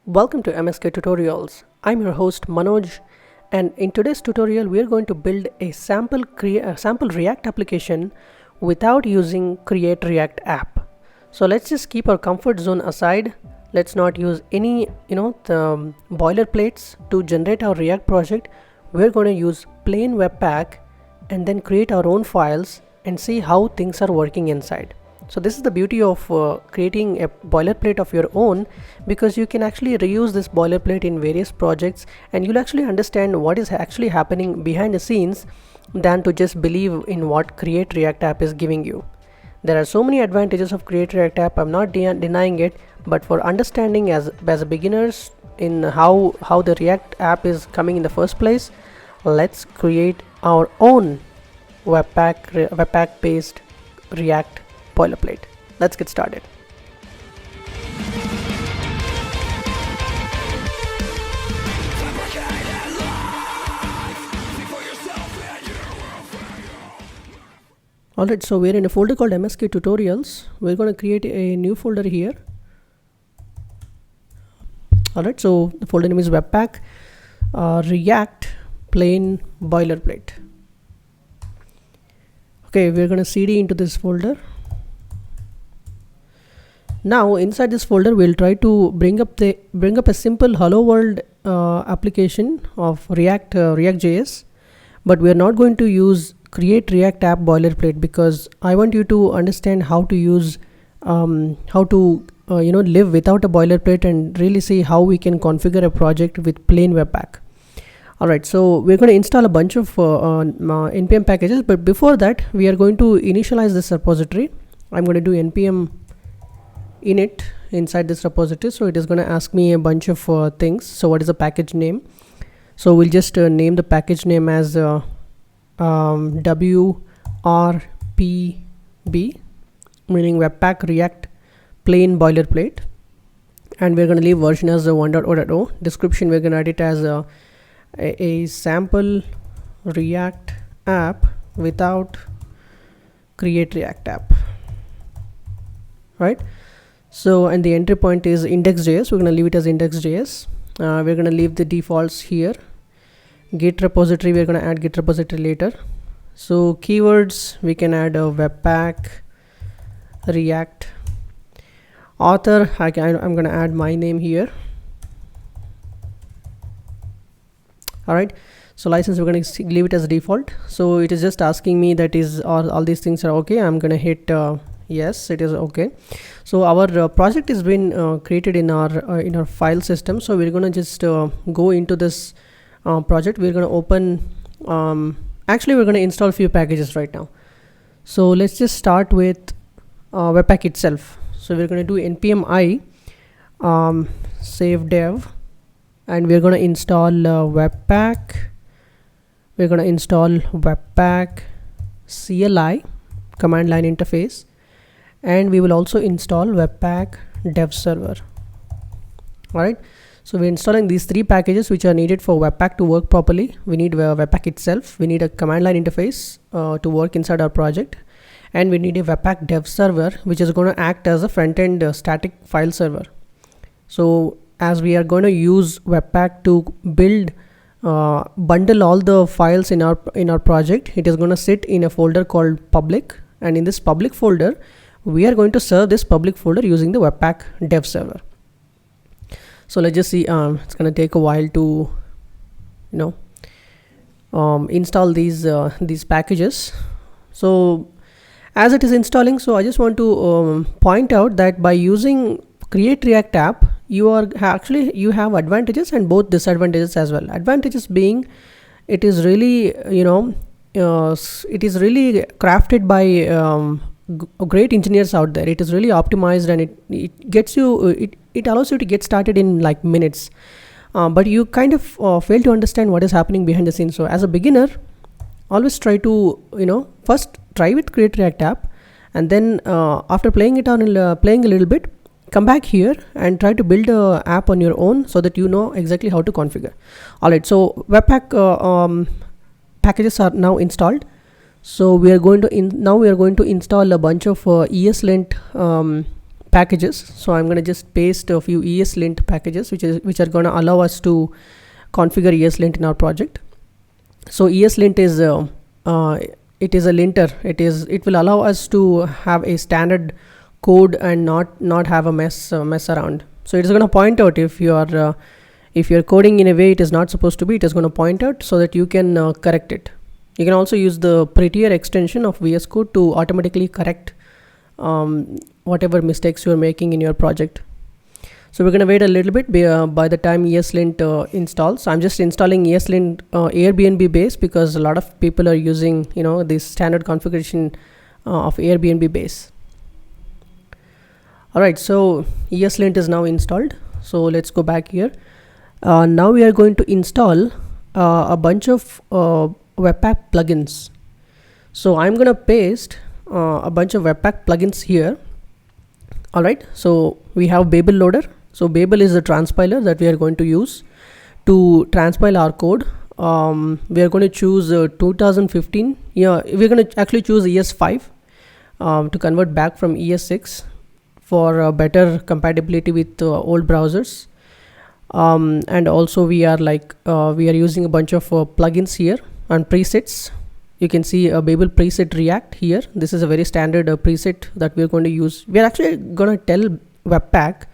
Welcome to MSK Tutorials. I'm your host Manoj, and in today's tutorial we are going to build a sample React application without using Create React app. So let's just keep our comfort zone aside. Let's not use any the boilerplates to generate our React project. We're going to use plain Webpack and then create our own files and see how things are working inside. So this is the beauty of creating a boilerplate of your own, because you can actually reuse this boilerplate in various projects and you'll actually understand what is actually happening behind the scenes than to just believe in what Create React app is giving you. There are so many advantages of Create React app. I'm not denying it, but for understanding as beginners in how the React app is coming in the first place, let's create our own Webpack based React boilerplate. Let's get started. Alright, so we're in a folder called MSK Tutorials. We're going to create a new folder here. Alright, so the folder name is Webpack React plain boilerplate. Okay, we're going to cd into this folder. Now inside this folder we'll try to bring up a simple hello world application of React.js, but we are not going to use Create React app boilerplate because I want you to understand how to use live without a boilerplate and really see how we can configure a project with plain Webpack. Alright, so we're going to install a bunch of npm packages, but before that we are going to initialize this repository. I'm going to do npm init inside this repository, so it is going to ask me a bunch of things. So what is the package name? So we'll just name the package name as WRPB, meaning Webpack React plain boilerplate, and we're going to leave version as 1.0.0. description we're going to edit as a sample React app without Create React app, right? So, and the entry point is index.js. We're going to leave it as index.js. We're going to leave the defaults here. Git repository, we're going to add Git repository later. So keywords, we can add a Webpack React. Author, I'm going to add my name here. Alright, so license, we're going to leave it as default. So it is just asking me that is all these things are okay. I'm going to hit yes, it is okay. So our project has been created in our file system. So we're going to just go into this project. We're going to open actually we're going to install a few packages right now. So let's just start with Webpack itself. So we're going to do npm I save dev, and we're going to install Webpack. We're going to install Webpack CLI command line interface, and we will also install Webpack dev server. Alright, so we're installing these three packages which are needed for Webpack to work properly. We need Webpack itself, we need a command line interface to work inside our project, and we need a Webpack dev server which is going to act as a front-end static file server. So as we are going to use Webpack to build bundle all the files in our project, it is going to sit in a folder called public, and in this public folder we are going to serve this public folder using the Webpack dev server. So let's just see. It's going to take a while to install these packages. So as it is installing, so I just want to point out that by using Create React app, you have advantages and both disadvantages as well. Advantages being it is really crafted by great engineers out there. It is really optimized, and it gets you it allows you to get started in like minutes, but you kind of fail to understand what is happening behind the scenes. So as a beginner, always try to first try with Create React app, and then after playing a little bit, come back here and try to build a app on your own so that you know exactly how to configure. Alright, so Webpack packages are now installed. So we are going to install a bunch of ESLint packages. So I'm going to just paste a few ESLint packages which are going to allow us to configure ESLint in our project. So ESLint is it is a linter. It will allow us to have a standard code and not have a mess around. So it is going to point out if you are coding in a way it is not supposed to be. It is going to point out so that you can correct it. You can also use the Prettier extension of VS Code to automatically correct whatever mistakes you are making in your project. So we're going to wait a little bit by the time ESLint installs. So I'm just installing ESLint Airbnb base because a lot of people are using this standard configuration of Airbnb base. Alright, so ESLint is now installed. So let's go back here. Now we are going to install a bunch of Webpack plugins. So I'm going to paste a bunch of Webpack plugins here. Alright, so we have Babel loader. So Babel is the transpiler that we are going to use to transpile our code. We are going to choose 2015. Yeah, we're going to actually choose ES5 to convert back from ES6 for better compatibility with old browsers. And also we are using a bunch of plugins here and presets. You can see a Babel preset React here. This is a very standard preset that we're going to use. We're actually going to tell Webpack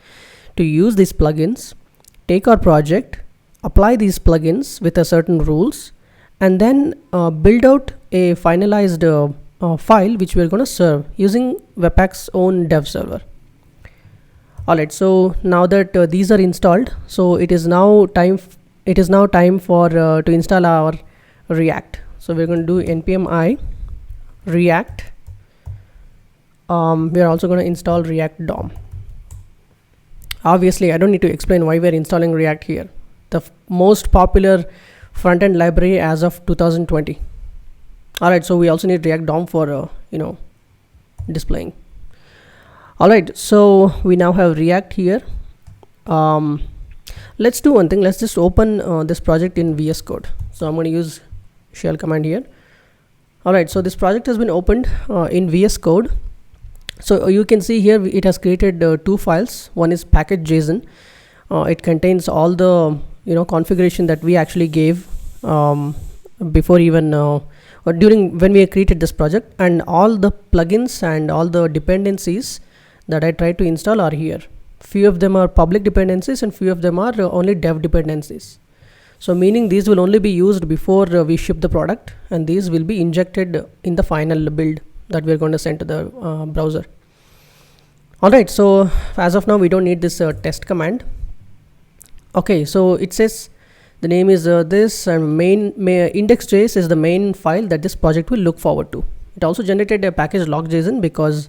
to use these plugins, take our project, apply these plugins with a certain rules, and then build out a finalized file which we're going to serve using Webpack's own dev server. Alright, so now that these are installed, so it is now time for to install our React. So we're going to do npm I React. We are also going to install React DOM. Obviously, I don't need to explain why we're installing React here. The most popular front-end library as of 2020. Alright, so we also need React DOM for displaying. Alright, so we now have React here. Let's do one thing. Let's just open this project in VS Code. So I'm going to use shell command here. Alright, so this project has been opened in VS Code. So you can see here it has created two files. One is package.json. It contains all the configuration that we actually gave before even or during when we created this project, and all the plugins and all the dependencies that I tried to install are here. Few of them are public dependencies and few of them are only dev dependencies. So meaning these will only be used before we ship the product, and these will be injected in the final build that we're going to send to the browser. Alright, so as of now we don't need this test command. Okay, so it says the name is this, and index.js is the main file that this project will look forward to. It also generated a package log.json because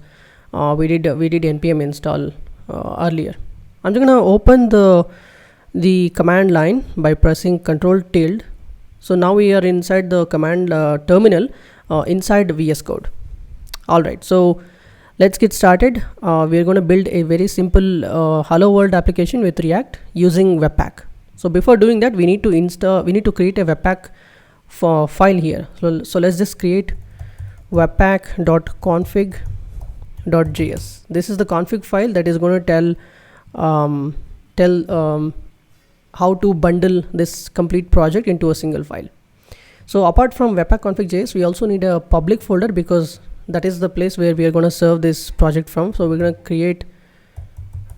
we did npm install earlier. I'm just going to open the command line by pressing Ctrl-tilde. So now we are inside the command terminal inside VS Code. Alright, so let's get started. We're going to build a very simple hello world application with React using Webpack. So before doing that, we need to create a Webpack file here. So let's just create webpack.config.js. This is the config file that is going to tell how to bundle this complete project into a single file. So apart from Webpack config.js, we also need a public folder because that is the place where we are going to serve this project from. So we're going to create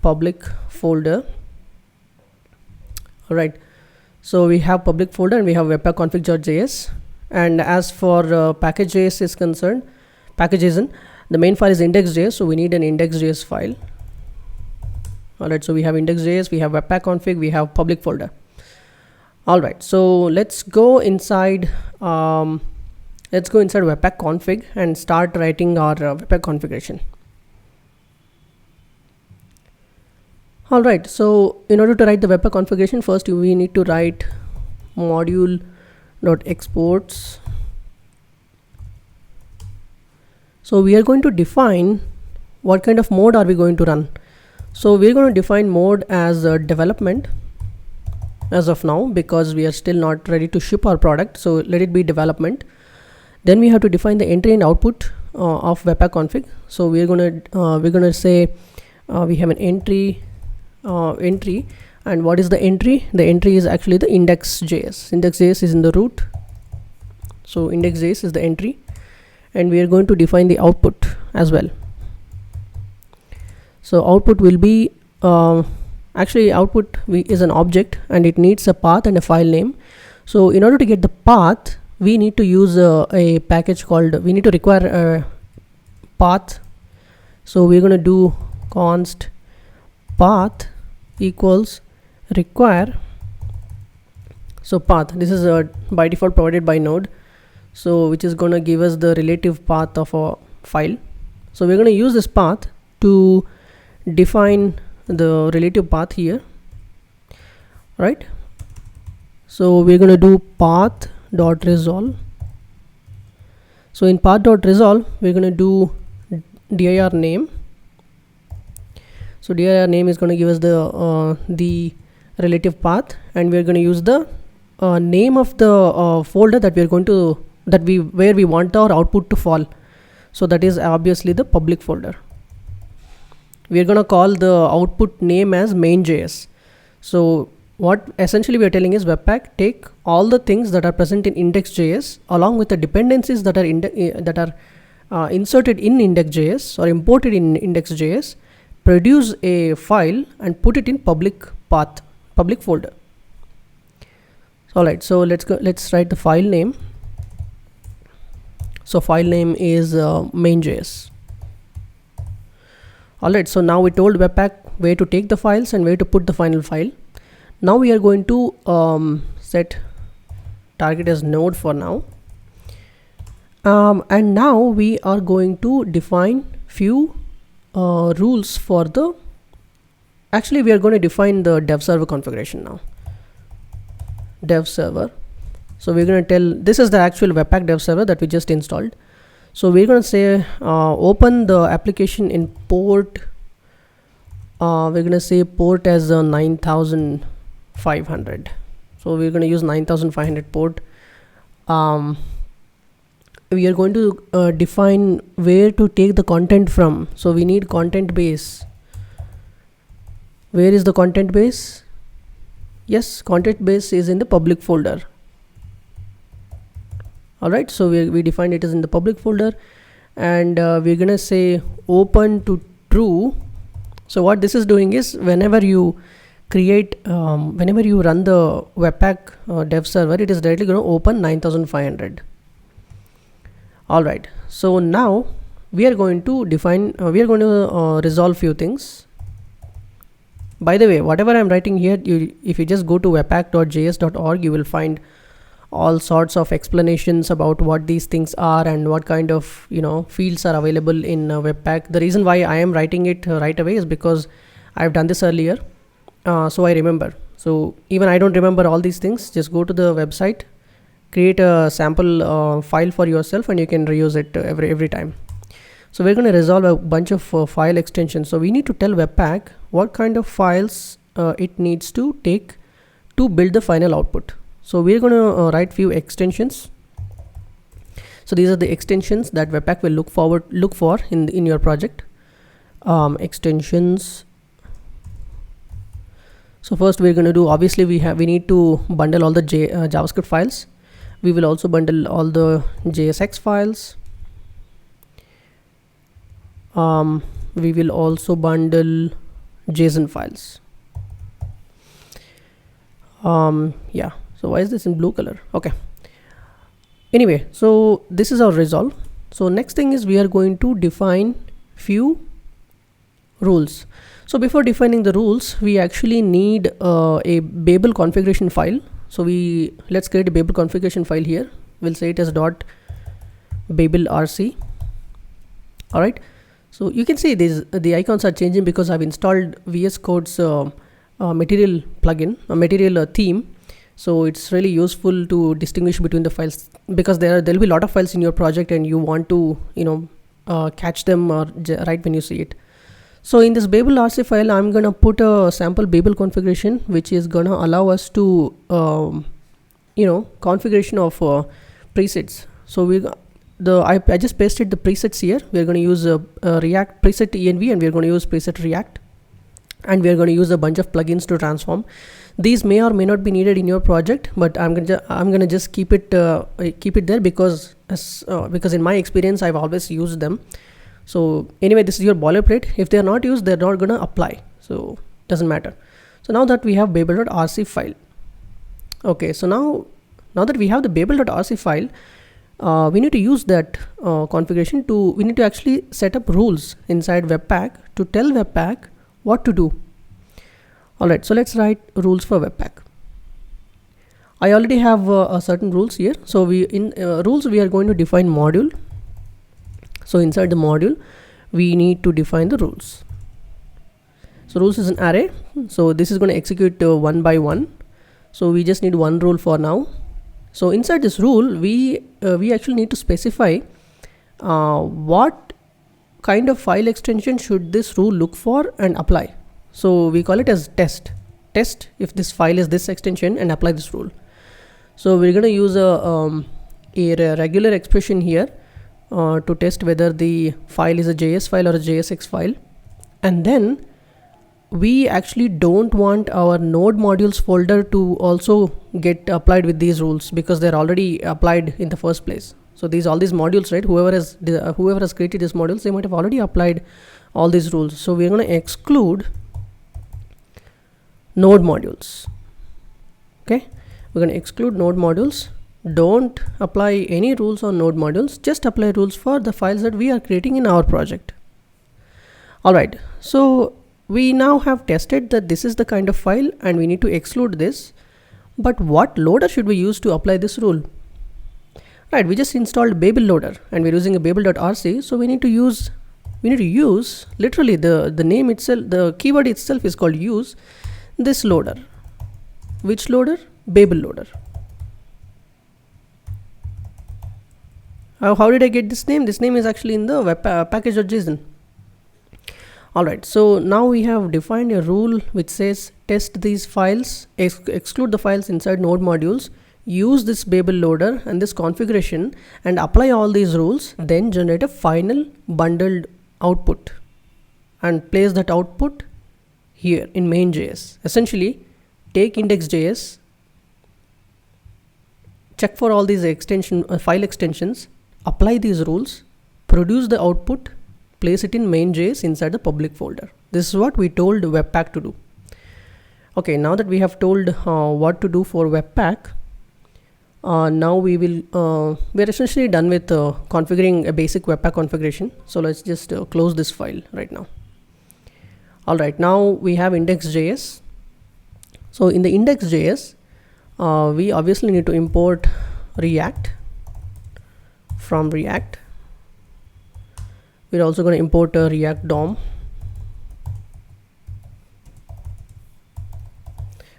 public folder. Alright, so we have public folder and we have webpack config.js, and as for package.js is concerned, package.json, the main file is index.js, so we need an index.js file. Alright, so we have index.js, we have webpack config, we have public folder. Alright, so let's go inside webpack config and start writing our webpack configuration. Alright, so in order to write the webpack configuration, first we need to write module.exports. So we are going to define what kind of mode are we going to run. So we're going to define mode as development as of now because we are still not ready to ship our product, so let it be development. Then we have to define the entry and output of webpack config. So we're gonna say we have an entry, and what is the entry? The entry is actually the index.js. Index.js is in the root, so index.js is the entry, and we are going to define the output as well. So output will be actually output is an object, and it needs a path and a file name. So in order to get the path, we need to use a package called, we need to require a path. So we're going to do const path equals require. So path, this is by default provided by Node, so which is going to give us the relative path of a file. So we're going to use this path to define the relative path here, right? So we're going to do path.resolve. So in path.resolve, we're going to do dir name. So dir name is going to give us the relative path, and we're going to use the name of the folder that we're going to where we want our output to fall. So that is obviously the public folder. We're going to call the output name as main.js. So what essentially we are telling is, Webpack, take all the things that are present in index.js along with the dependencies that are inserted in index.js or imported in index.js, produce a file and put it in public path, public folder. Alright, so let's write the file name. So file name is main.js. Alright, so now we told Webpack where to take the files and where to put the final file. Now we are going to set target as node for now, and now we are going to define few rules for the, actually we are going to define the dev server configuration now. Dev server. So we're going to tell, this is the actual Webpack dev server that we just installed. So we're going to say open the application in port, we're going to say port as 9500. So we're going to use 9500 port. We are going to define where to take the content from. So we need content base. Where is the content base? Yes, content base is in the public folder. Alright, so we defined it as in the public folder, and we're gonna say open to true. So what this is doing is, whenever you create, whenever you run the Webpack dev server, it is directly going to open 9500. Alright, so now we are going to define, we are going to resolve few things. By the way, whatever I'm writing here, if you just go to webpack.js.org, you will find all sorts of explanations about what these things are and what kind of fields are available in Webpack. The reason why I am writing it right away is because I've done this earlier, so I remember. So even I don't remember all these things, just go to the website, create a sample file for yourself, and you can reuse it every time. So we're going to resolve a bunch of file extensions. So we need to tell Webpack what kind of files it needs to take to build the final output. So we're going to write few extensions. So these are the extensions that Webpack will look for in your project. Extensions. So first we're going to do, obviously we need to bundle all the JavaScript files. We will also bundle all the JSX files. We will also bundle JSON files. Yeah. So why is this in blue color? Okay. Anyway, so this is our resolve. So next thing is we are going to define few rules. So before defining the rules, we actually need a Babel configuration file. So let's create a Babel configuration file here. We'll say it as .babelrc. All right. So you can see the icons are changing because I've installed VS Code's material plugin, a material theme. So it's really useful to distinguish between the files, because there'll be a lot of files in your project and you want to catch them right when you see it. So in this Babel RC file, I'm gonna put a sample Babel configuration, which is gonna allow us to configuration of presets. So I just pasted the presets here. We're going to use a React preset env, and we're going to use preset React, and we're going to use a bunch of plugins to transform. These may or may not be needed in your project, but I'm gonna just keep it there because in my experience I've always used them. So anyway, this is your boilerplate. If they are not used, they're not gonna apply, so doesn't matter. So now that we have babel.rc file, okay, so now that we have the babel.rc file, we need to use that configuration we need to actually set up rules inside Webpack to tell Webpack what to do. Alright, so let's write rules for Webpack. I already have certain rules here. So in rules we are going to define module. So inside the module we need to define the rules. So rules is an array, so this is going to execute one by one. So we just need one rule for now. So inside this rule we actually need to specify what kind of file extension should this rule look for and apply. So we call it as test if this file is this extension, and apply this rule. So we're going to use a regular expression here to test whether the file is a JS file or a JSX file. And then we actually don't want our node modules folder to also get applied with these rules, because they're already applied in the first place. So all these modules, right, whoever has created these modules, they might have already applied all these rules. So we're going to exclude node modules. Okay, we're going to exclude node modules. Don't apply any rules on node modules, just apply rules for the files that we are creating in our project. Alright, so we now have tested that this is the kind of file and we need to exclude this. But what loader should we use to apply this rule? Right, we just installed Babel loader and we're using a babel.rc, so we need to use literally the name itself, the keyword itself is called use this loader. Which loader? Babel loader. How did I get this name? This name is actually in the web package.json. Alright, so now we have defined a rule which says test these files, exclude the files inside node modules, use this Babel loader and this configuration and apply all these rules, then generate a final bundled output and place that output here in main.js. Essentially, take index.js, check for all these file extensions, apply these rules, produce the output, place it in main.js inside the public folder. This is what we told Webpack to do. Okay, now that we have told what to do for Webpack, now we're essentially done with configuring a basic Webpack configuration. So let's just close this file right now. Alright, now we have index.js. So in the index.js, we obviously need to import React from React. We're also going to import a React DOM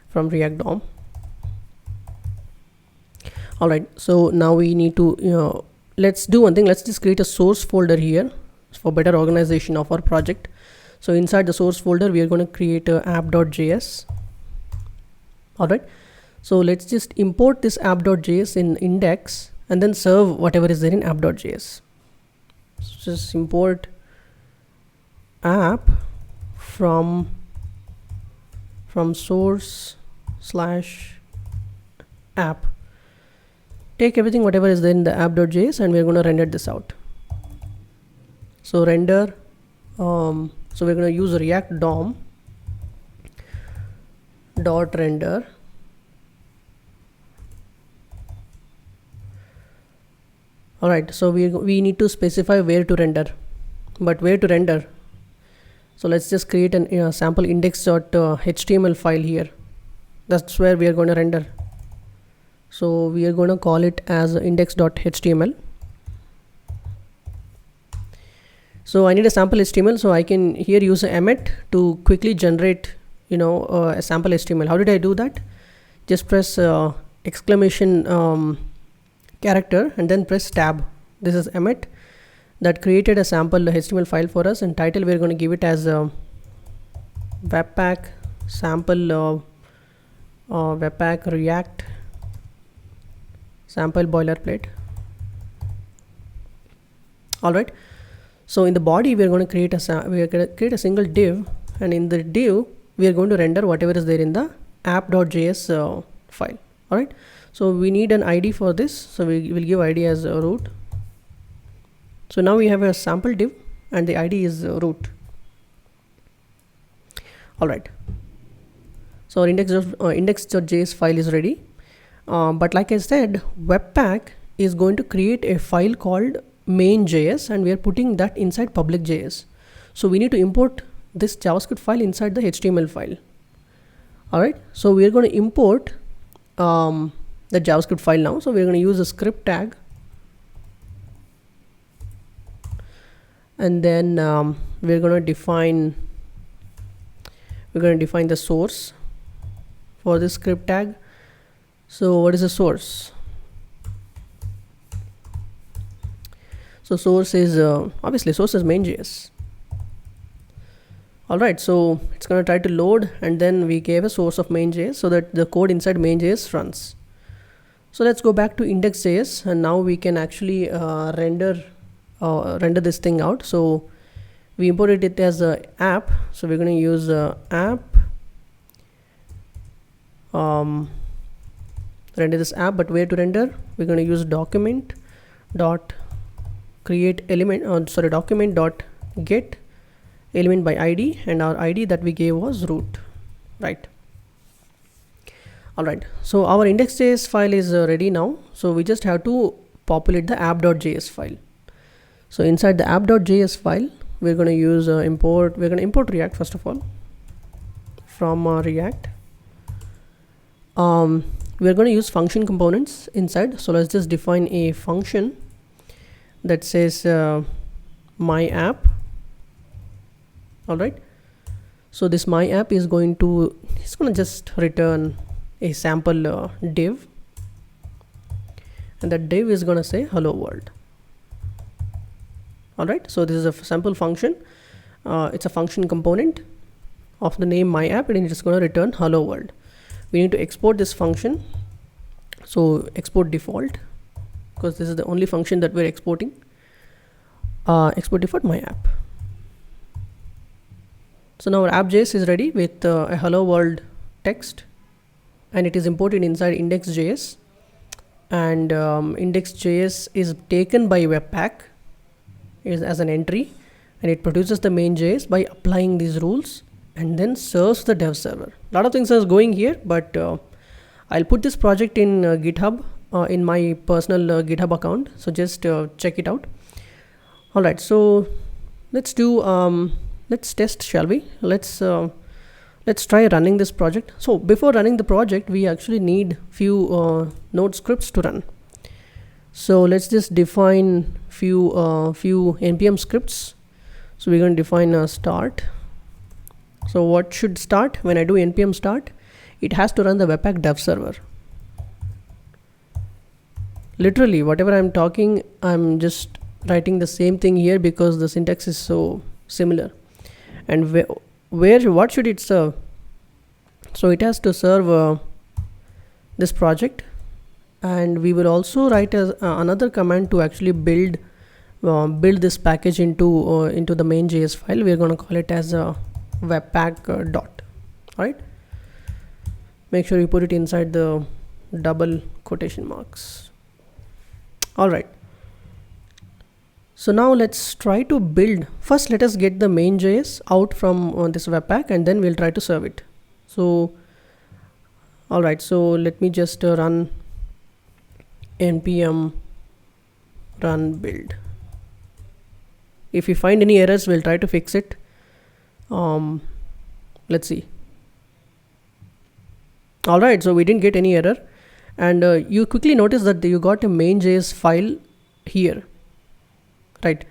from React DOM. Alright, so now we need to, let's do one thing. Let's just create a source folder here for better organization of our project. So inside the source folder, we are going to create a app.js. Alright, so let's just import this app.js in index and then serve whatever is there in app.js. So just import app from source / app. Take everything whatever is there in the app.js and we're going to render this out. So render, so we're going to use React DOM dot render. Alright, so we need to specify where to render, but where to render? So let's just create an sample index.html file here. That's where we are going to render. So we are going to call it as index.html. So I need a sample HTML, so I can here use a Emmet to quickly generate, a sample HTML. How did I do that? Just press exclamation character and then press tab. This is Emmet that created a sample HTML file for us, and title we're going to give it as Webpack sample Webpack React sample boilerplate. All right. So in the body, we are going to create a single div, and in the div, we are going to render whatever is there in the app.js file. All right. So we need an ID for this. So we will give ID as root. So now we have a sample div, and the ID is root. All right. So our index.js file is ready. But like I said, Webpack is going to create a file called main.js, and we are putting that inside public.js. So we need to import this JavaScript file inside the HTML file. All right. So we are going to import the JavaScript file now. So we're going to use a script tag, and then we're going to define the source for this script tag. So what is the source? So source is obviously source is main.js. All right, so it's going to try to load, and then we gave a source of main.js so that the code inside main.js runs. So let's go back to index.js, and now we can actually render this thing out. So we imported it as a app, so we're going to use app, render this app. But where to render? We're going to use document dot get element by ID, and our ID that we gave was root, right? All right, so our index.js file is ready now. So we just have to populate the app.js file. So inside the app.js file, we're going to use import. We're going to import React first of all from React. We're going to use function components inside. So let's just define a function that says my app. All right. So this my app is going to just return a sample div, and that div is going to say hello world. All right. So this is a sample function. It's a function component of the name my app, and it's going to return hello world. We need to export this function. So export default, because this is the only function that we're exporting. Export default my app. So now our app.js is ready with a hello world text, and it is imported inside index.js, and index.js is taken by Webpack as an entry, and it produces the main.js by applying these rules, and then serves the dev server. A lot of things are going here, but I'll put this project in GitHub in my personal GitHub account, so just check it out. All right, so let's test, shall we? Let's try running this project. So before running the project, we actually need few node scripts to run. So let's just define few npm scripts. So we're going to define a start. So what should start? When I do npm start, it has to run the Webpack dev server. Literally whatever I'm talking, I'm just writing the same thing here because the syntax is so similar. And what should it serve? So it has to serve this project, and we will also write another command to actually build this package into the main.js file. We're going to call it as a webpack dot. All right, make sure you put it inside the double quotation marks. All right, so now let's try to build. First, let us get the main.js out from this Webpack, and then we'll try to serve it. So all right, so let me just run npm run build. If we find any errors, we'll try to fix it. Let's see. All right, so we didn't get any error, and you quickly notice that you got a main.js file here, right?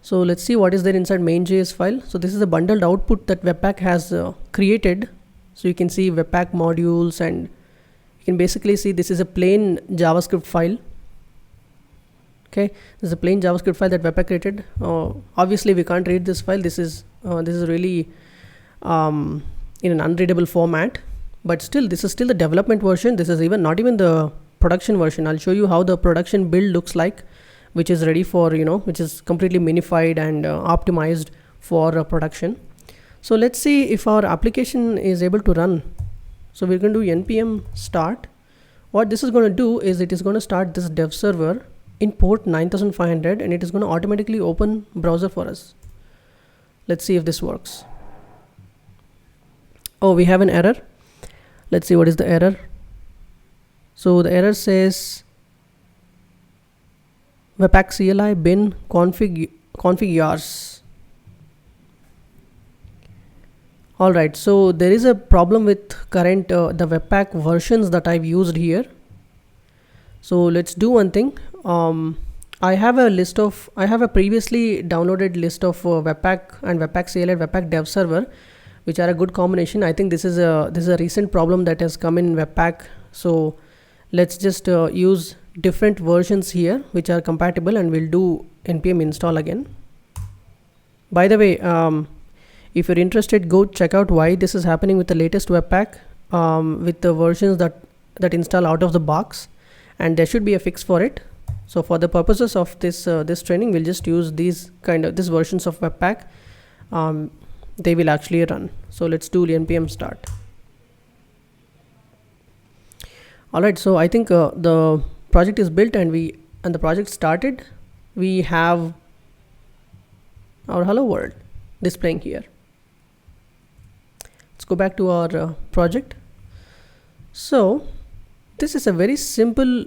So let's see what is there inside main.js file. So this is a bundled output that Webpack has created. So you can see Webpack modules, and you can basically see this is a plain JavaScript file. Okay, this is a plain JavaScript file that Webpack created. Obviously we can't read this file. This is really in an unreadable format, but still this is still the development version. This is not even the production version. I'll show you how the production build looks like which is ready for, which is completely minified and optimized for production. So let's see if our application is able to run. So we're going to do npm start. What this is going to do is it is going to start this dev server in port 9500, and it is going to automatically open browser for us. Let's see if this works. Oh, we have an error. Let's see what is the error. So the error says webpack CLI bin config yars. Alright, so there is a problem with current the webpack versions that I've used here. So let's do one thing. I have a previously downloaded list of webpack and webpack CLI, webpack dev server, which are a good combination. I think this is a recent problem that has come in webpack. So let's just use different versions here which are compatible, and we'll do npm install again. By the way, if you're interested, go check out why this is happening with the latest webpack with the versions that install out of the box, and there should be a fix for it. So for the purposes of this this training, we'll just use these versions of webpack. They will actually run. So let's do npm start. Alright, so I think the project is built and the project started. We have our hello world displaying here. Let's go back to our project. So this is a very simple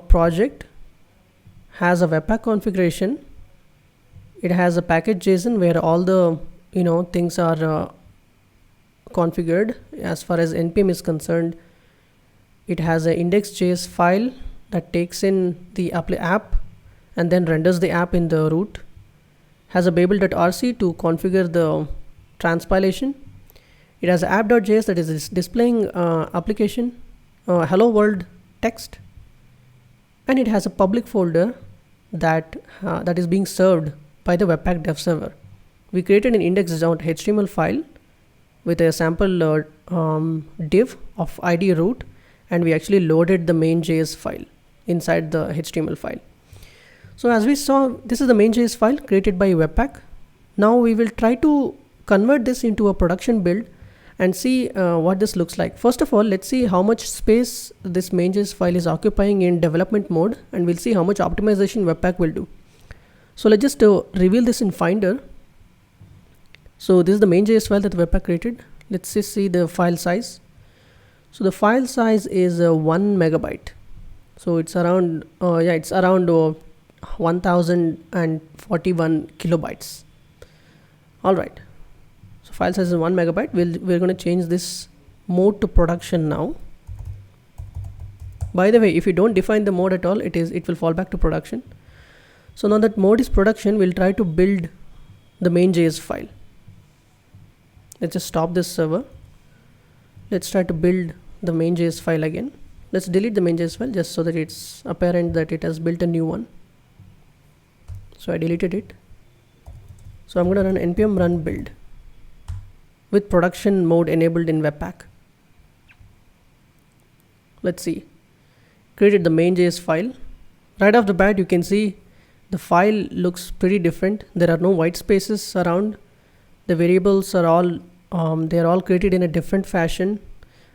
project. Has a webpack configuration. It has a package.json where all the things are configured. As far as npm is concerned, it has an index.js file that takes in the app and then renders the app in the root. Has a babel.rc to configure the transpilation. It has app.js that is displaying application, hello world text, and it has a public folder that is being served by the webpack dev server. We created an index.html file with a sample div of id root, and we actually loaded the main.js file inside the HTML file. So as we saw, this is the main.js file created by webpack. Now we will try to convert this into a production build and see what this looks like. First of all, let's see how much space this main.js file is occupying in development mode, and we'll see how much optimization webpack will do. So let's just reveal this in Finder. So this is the main.js file that webpack created. Let's just see the file size. So the file size is 1 megabyte. So it's around 1041 kilobytes. All right. So file size is 1 megabyte. We're going to change this mode to production now. By the way, if you don't define the mode at all, it will fall back to production. So now that mode is production, we'll try to build the main.js file. Let's just stop this server. Let's try to build the main.js file again. Let's delete the main.js file just so that it's apparent that it has built a new one. So I deleted it. So I'm going to run npm run build with production mode enabled in webpack. Let's see. Created the main.js file. Right off the bat, you can see the file looks pretty different. There are no white spaces around. The variables are all they're all created in a different fashion.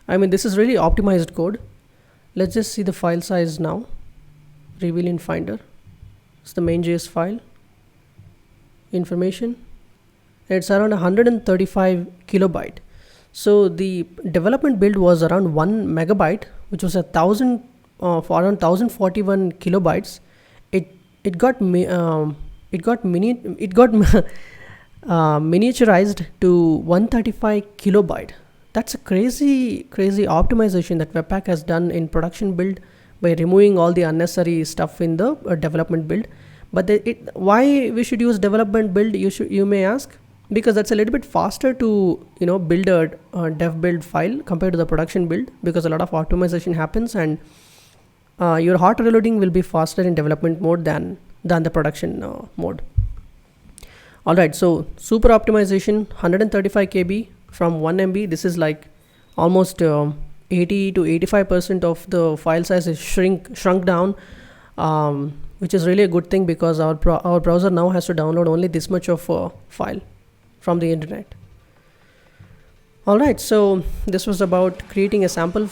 I mean, this is really optimized code. Let's just see the file size now. Reveal in Finder. It's the main.js file. Information. It's around 135 kilobyte. So the development build was around 1 megabyte, which was for around 1041 kilobytes. It got miniaturized to 135 kilobyte. That's a crazy optimization that webpack has done in production build by removing all the unnecessary stuff in the development build. But why we should use development build, you may ask? Because that's a little bit faster to build a dev build file compared to the production build, because a lot of optimization happens, and your hot reloading will be faster in development mode than the production mode. Alright, so super optimization, 135 KB from 1 MB. This is like almost 80 to 85% of the file size is shrunk down. which is really a good thing because our browser now has to download only this much of file from the internet. Alright, so this was about creating a sample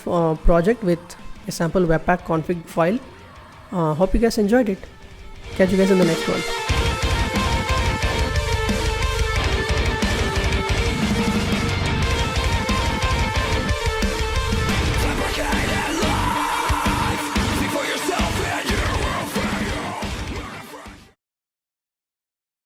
project with a sample webpack config file. Hope you guys enjoyed it. Catch you guys in the next one.